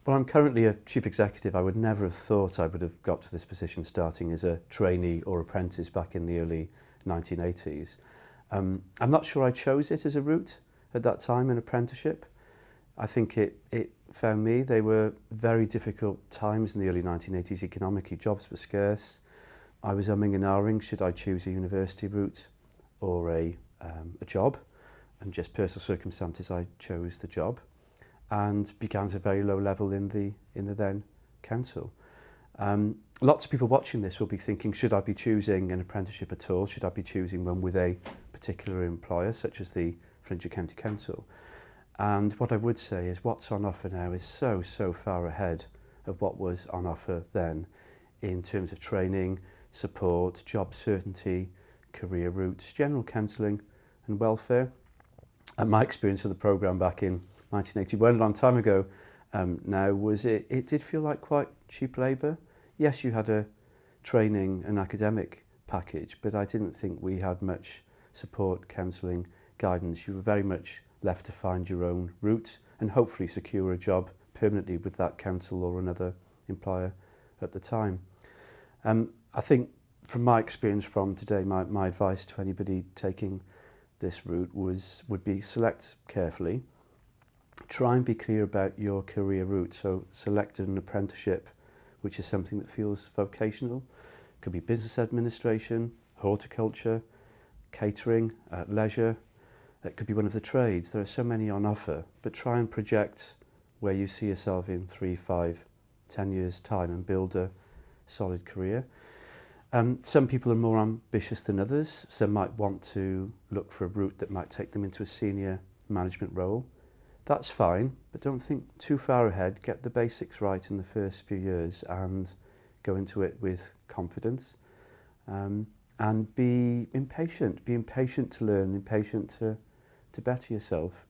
Well, I'm currently a chief executive. I would never have thought I would have got to this position starting as a trainee or apprentice back in the early 1980s. I'm not sure I chose it as a route at that time, an apprenticeship. I think it found me. They were very difficult times in the early 1980s. Economically, jobs were scarce. I was umming and ahhing, should I choose a university route or a job? And just personal circumstances, I chose the job and began at a very low level in the then council. Lots of people watching this will be thinking, should I be choosing an apprenticeship at all? Should I be choosing one with a particular employer, such as the Fflint County Council? And what I would say is what's on offer now is so far ahead of what was on offer then in terms of training, support, job certainty, career routes, general counselling and welfare. And my experience of the programme back in 1981, a long time ago now, was it did feel like quite cheap labour. Yes, you had a training and academic package, but I didn't think we had much support, counselling, guidance. You were very much left to find your own route and hopefully secure a job permanently with that council or another employer at the time. I think from my experience from today, my advice to anybody taking this route would be select carefully. Try and be clear about your career route. So select an apprenticeship, which is something that feels vocational. It could be business administration, horticulture, catering, leisure. It could be one of the trades. There are so many on offer, but try and project where you see yourself in 3, 5, 10 years' time and build a solid career. Some people are more ambitious than others. Some might want to look for a route that might take them into a senior management role. That's fine, but don't think too far ahead. Get the basics right in the first few years and go into it with confidence. And be impatient. Be impatient to learn, impatient to better yourself.